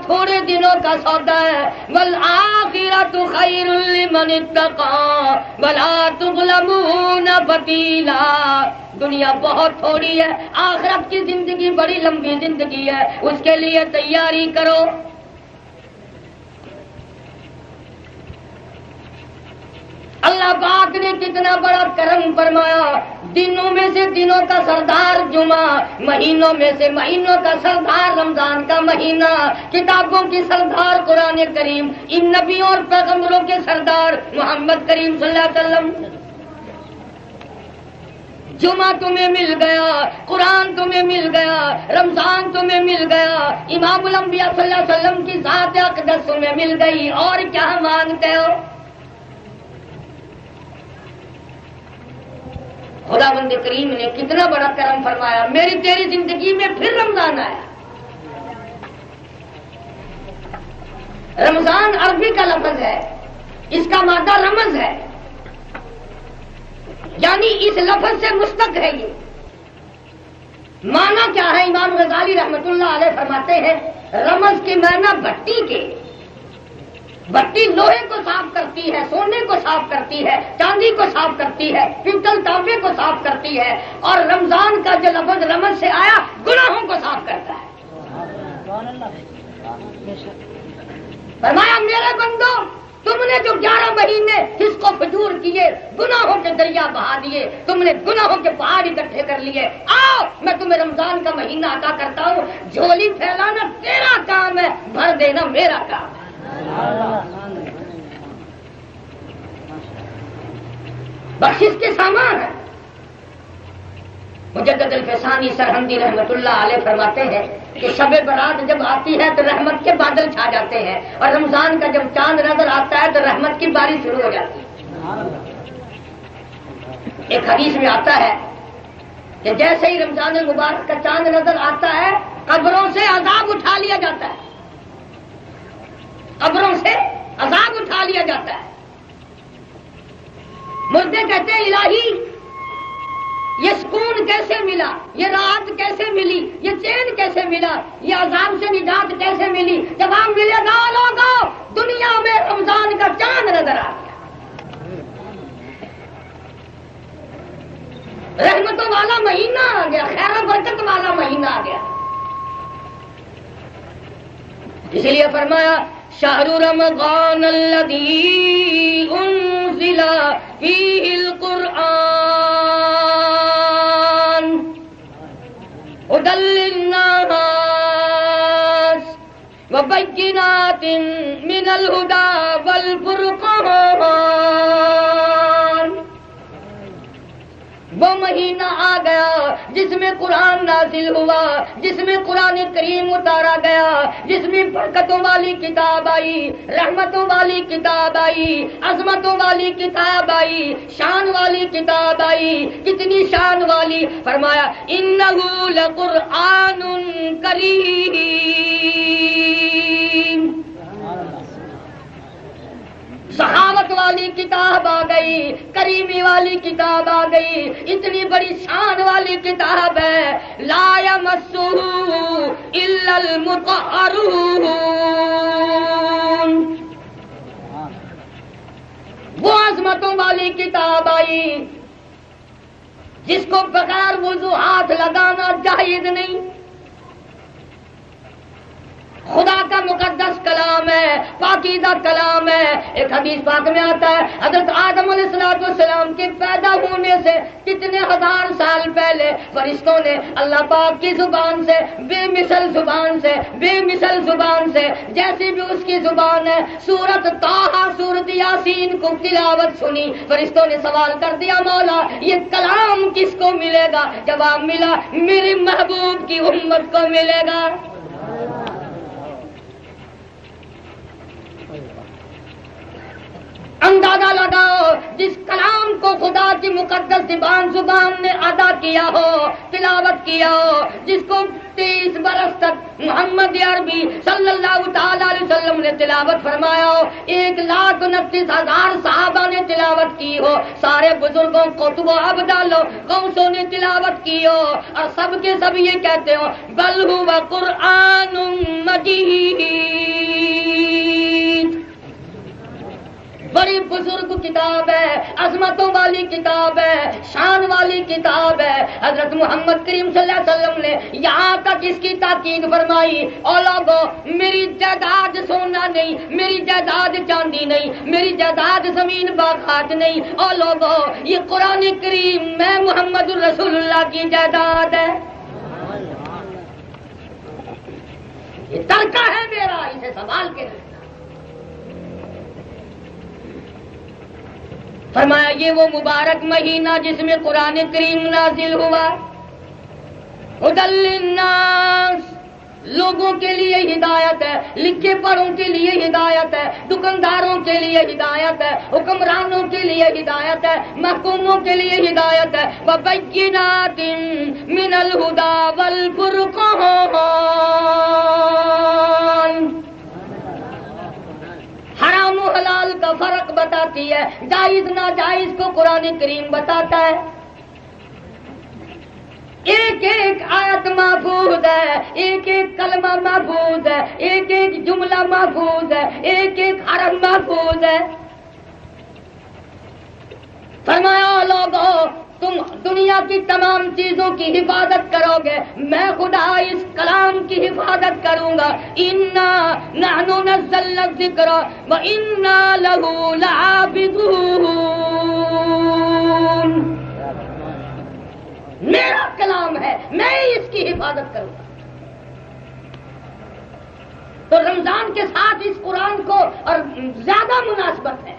تھوڑے دنوں کا سودا ہے. والآخرۃ خیر لمن اتقى ولا تظلمون فتیلا. دنیا بہت تھوڑی ہے، آخرت کی زندگی بڑی لمبی زندگی ہے، اس کے لیے تیاری کرو. اللہ پاک نے کتنا بڑا کرم فرمایا. دنوں میں سے دنوں کا سردار جمعہ، مہینوں میں سے مہینوں کا سردار رمضان کا مہینہ، کتابوں کی سردار قرآن کریم، ان نبیوں اور پیغمبروں کے سردار محمد کریم صلی اللہ علیہ وسلم. جمعہ تمہیں مل گیا، قرآن تمہیں مل گیا، رمضان تمہیں مل گیا، امام الانبیاء صلی اللہ علیہ وسلم کی ذات اقدس تمہیں مل گئی، اور کیا مانگتے ہو؟ خداوند کریم نے کتنا بڑا کرم فرمایا. میری تیری زندگی میں پھر رمضان آیا. رمضان عربی کا لفظ ہے، اس کا مادہ رمز ہے، یعنی اس لفظ سے مشتق ہے. یہ معنی کیا ہے؟ امام غزالی رحمت اللہ علیہ فرماتے ہیں رمز کے معنی بھٹی کے. بھٹی لوہے کو صاف کرتی ہے، سونے کو صاف کرتی ہے، چاندی کو صاف کرتی ہے، پیتل تانبے کو صاف کرتی ہے، اور رمضان کا جو لفظ رمض سے آیا گناہوں کو صاف کرتا ہے. فرمایا میرے بندو، تم نے جو 11 مہینے فسق و فجور کیے، گناہوں کے دریا بہا دیے، تم نے گناہوں کے پہاڑ اکٹھے کر لیے، آؤ میں تمہیں رمضان کا مہینہ عطا کرتا ہوں. جھولی پھیلانا تیرا کام ہے، بھر دینا میرا کام ہے. بخشش کے سامان ہے. مجدد الفسانی سرہندی رحمت اللہ علیہ فرماتے ہیں کہ شب برات جب آتی ہے تو رحمت کے بادل چھا جاتے ہیں، اور رمضان کا جب چاند نظر آتا ہے تو رحمت کی بارش شروع ہو جاتی ہے. ایک حدیث میں آتا ہے کہ جیسے ہی رمضان المبارک کا چاند نظر آتا ہے قبروں سے عذاب اٹھا لیا جاتا ہے، قبروں سے عذاب اٹھا لیا جاتا ہے. مردے کہتے ہیں الہی یہ سکون کیسے ملا، یہ راحت کیسے ملی، یہ چین کیسے ملا، یہ عذاب سے نجات کیسے ملی؟ جواب ملے گا لوگوں، دنیا میں رمضان کا چاند نظر آ گیا، رحمتوں والا مہینہ آ گیا، خیر و برکت والا مہینہ آ گیا. اس لیے فرمایا شہر رمضان الذی انزل فیہ القرآن ہدی للناس وبینات من الہدی والفرقان. وہ مہینہ آ گیا جس میں قرآن نازل ہوا، جس میں قرآن کریم اتارا گیا، جس میں برکتوں والی کتاب آئی، رحمتوں والی کتاب آئی، عظمتوں والی کتاب آئی، شان والی کتاب آئی. کتنی شان والی؟ فرمایا انہ لقرآن کریم. سخاوت والی کتاب آ گئی، کریمی والی کتاب آ گئی، اتنی بڑی شان والی کتاب ہے. لا یمسہ الا المطہرون. وہ عظمتوں والی کتاب آئی جس کو بغیر وضو ہاتھ لگانا جائز نہیں. خدا کا مقدس کلام ہے، پاکیزہ کلام ہے. ایک حدیث پاک میں آتا ہے حضرت آدم علیہ السلام کے پیدا ہونے سے کتنے ہزار سال پہلے فرشتوں نے اللہ پاک کی زبان سے، بے مثل زبان سے جیسی بھی اس کی زبان ہے، سورت طٰہٰ، سورت یاسین کو تلاوت سنی. فرشتوں نے سوال کر دیا مولا یہ کلام کس کو ملے گا؟ جواب ملا میرے محبوب کی امت کو ملے گا. اندازہ لگاؤ جس کلام کو خدا کی مقدس زبان نے ادا کیا ہو، تلاوت کیا ہو، جس کو 30 برس تک محمد عربی صلی اللہ تعالی علیہ وسلم نے تلاوت فرمایا ہو، 1,29,000 صحابہ نے تلاوت کی ہو، سارے بزرگوں قطب و ابدالوں غوثوں نے تلاوت کی ہو، اور سب کے سب یہ کہتے ہو بل هو قرآن مجید. بزرگ کتاب ہے، عظمتوں والی کتاب ہے، شان والی کتاب ہے۔ حضرت محمد کریم صلی اللہ علیہ وسلم نے یہاں تک اس کی تاکید فرمائی، او لوگو میری جائیداد سونا نہیں، میری جائیداد چاندی نہیں، میری جائیداد زمین باغات نہیں، او لوگو یہ قرآن کریم میں محمد رسول اللہ کی جائیداد ہے، یہ ترکہ ہے میرا، اسے سنبھال کے رکھنا۔ فرمایا یہ وہ مبارک مہینہ جس میں قرآن کریم نازل ہوا، ہدی للناس، لوگوں کے لیے ہدایت ہے، لکھے پڑھوں کے لیے ہدایت ہے، دکانداروں کے لیے ہدایت ہے، حکمرانوں کے لیے ہدایت ہے، محکوموں کے لیے ہدایت ہے، وبینات من الہدی والفرقان، حرام و حلال کا فرق بتاتی ہے، جائز ناجائز کو قرآن کریم بتاتا ہے، ایک ایک آیت محفوظ ہے، ایک ایک کلمہ محفوظ ہے، ایک ایک جملہ محفوظ ہے، ایک ایک حرف محفوظ ہے۔ فرمایا لوگو تم دنیا کی تمام چیزوں کی حفاظت کرو گے، میں خدا اس کلام کی حفاظت کروں گا، انا نحن نزلنا الذکر وانا لہ لحافظون، میرا کلام ہے، میں اس کی حفاظت کروں گا۔ تو رمضان کے ساتھ اس قرآن کو اور زیادہ مناسبت ہے۔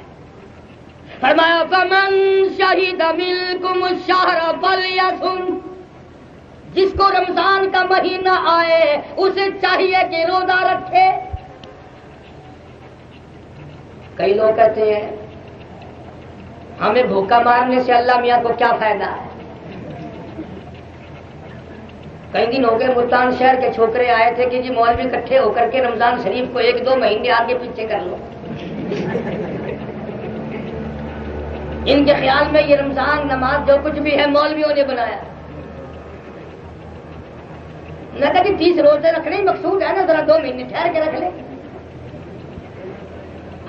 فرمایا فمن شہد منکم الشہر فلیصم، جس کو رمضان کا مہینہ آئے اسے چاہیے کہ روزہ رکھے۔ کئی لوگ کہتے ہیں ہمیں بھوکا مارنے سے اللہ میاں کو کیا فائدہ ہے؟ کئی دن ہو گئے ملتان شہر کے چھوکرے آئے تھے کہ جی مولوی اکٹھے ہو کر کے رمضان شریف کو 1-2 مہینے آگے پیچھے کر لو۔ ان کے خیال میں یہ رمضان نماز جو کچھ بھی ہے مولویوں نے بنایا۔ میں کہا کہ 30 روزے رکھنے ہی مقصود ہے نا، ذرا 2 مہینے ٹھہر کے رکھ لے۔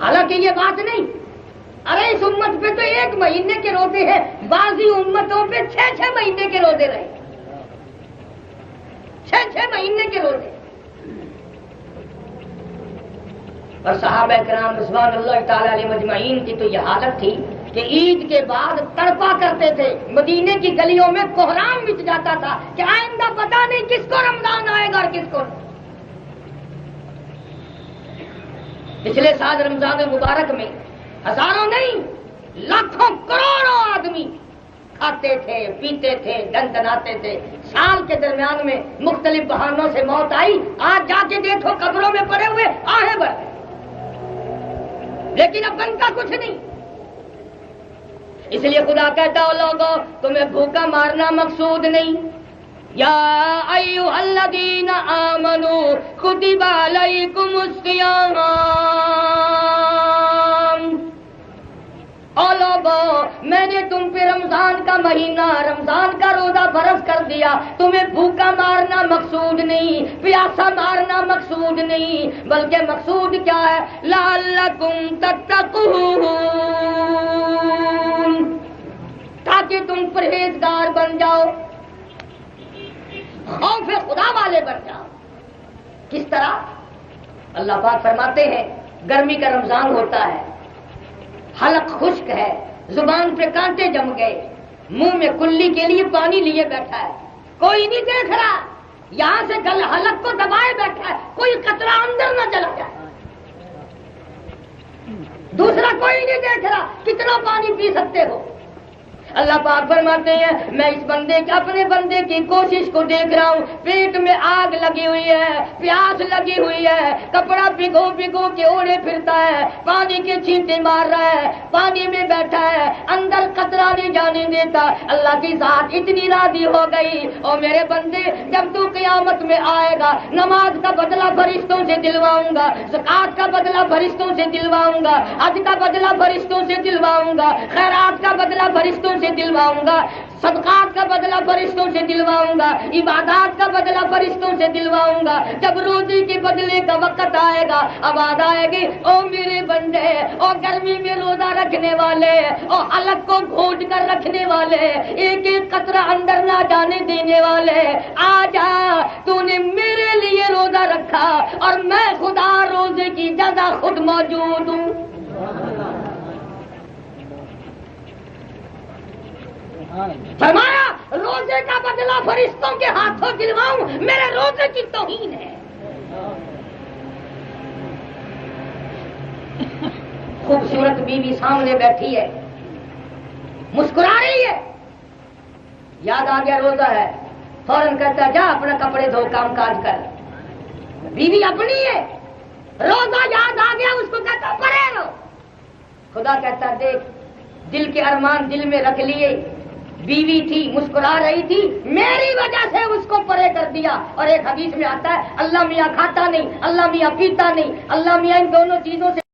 حالانکہ یہ بات نہیں، ارے اس امت پہ تو 1 مہینے کے روزے ہیں، بعضی امتوں پہ 6 مہینے کے روزے رہے، 6 مہینے کے روزے۔ اور صحابہ کرام رضوان اللہ تعالی علیہ مجمعین کی تو یہ حالت تھی کہ عید کے بعد تڑپا کرتے تھے، مدینے کی گلیوں میں کوہرام مچ جاتا تھا کہ آئندہ پتہ نہیں کس کو رمضان آئے گا اور کس کو نہیں۔ پچھلے سال رمضان مبارک میں ہزاروں نہیں لاکھوں کروڑوں آدمی کھاتے تھے، پیتے تھے، دندناتے تھے، سال کے درمیان میں مختلف بہانوں سے موت آئی، آج جا کے دیکھو قبروں میں پڑے ہوئے آہیں بڑھ گئے، لیکن اب بنتا کچھ نہیں۔ اس لیے خدا کہتا ہو لوگوں تمہیں بھوکا مارنا مقصود نہیں، یا ایھا الذین آمنوا کتب علیکم الصیام، او لوگوں میں نے تم پہ رمضان کا مہینہ، رمضان کا روزہ فرض کر دیا، تمہیں بھوکا مارنا مقصود نہیں، پیاسا مارنا مقصود نہیں، بلکہ مقصود کیا ہے؟ لعلکم تتقون، تاکہ تم پرہیزگار بن جاؤ، خوف خدا والے بن جاؤ۔ کس طرح؟ اللہ پاک فرماتے ہیں گرمی کا رمضان ہوتا ہے، حلق خشک ہے، زبان پہ کانٹے جم گئے، منہ میں کلی کے لیے پانی لیے بیٹھا ہے، کوئی نہیں دیکھ رہا، یہاں سے حلق کو دبائے بیٹھا ہے، کوئی قطرہ اندر نہ چلا جائے، دوسرا کوئی نہیں دیکھ رہا، کتنا پانی پی سکتے ہو۔ اللہ پاک فرماتے ہیں میں اس بندے اپنے بندے کی کوشش کو دیکھ رہا ہوں، پیٹ میں آگ لگی ہوئی ہے، پیاس لگی ہوئی ہے، کپڑا بھگو بھگو کے اوڑے پھرتا ہے، پانی کے چھینٹے مار رہا ہے، پانی میں بیٹھا ہے، اندر قطرہ نہیں جانے دیتا۔ اللہ کی ذات اتنی راضی ہو گئی، اور میرے بندے جب تو قیامت میں آئے گا نماز کا بدلہ فرشتوں سے دلواؤں گا، زکات کا بدلہ فرشتوں سے دلواؤں گا، حج کا بدلہ فرشتوں سے دلواؤں گا، خیرات کا بدلہ فرشتوں سے دلواؤں گا، صدقات کا بدلہ فرشتوں سے دلواؤں گا، عبادات کا بدلہ فرشتوں سے دلواؤں گا۔ جب روزی کے بدلے کا وقت آئے گا، آواز آئے گی، او میرے بندے، او گرمی میں روزہ رکھنے والے، او حلق کو گھونٹ کر رکھنے والے، ایک ایک قطرہ اندر نہ جانے دینے والے، آ جا، تو نے میرے لیے روزہ رکھا اور میں خدا روزے کی جزا خود موجود ہوں۔ فرمایا روزے کا بدلہ فرشتوں کے ہاتھوں دلواؤں، میرے روزے کی توہین ہے۔ خوبصورت بیوی سامنے بیٹھی ہے، مسکرا رہی ہے، یاد آ گیا روزہ ہے، فوراً کہتا ہے جا اپنا کپڑے دھو کام کاج کر۔ بیوی اپنی ہے، روزہ یاد آ گیا، اس کو کہتا پڑے رہو۔ خدا کہتا دیکھ دل کے ارمان دل میں رکھ لیے، بیوی تھی مسکرا رہی تھی، میری وجہ سے اس کو پرے کر دیا۔ اور ایک حدیث میں آتا ہے اللہ میاں کھاتا نہیں، اللہ میاں پیتا نہیں، اللہ میاں ان دونوں چیزوں سے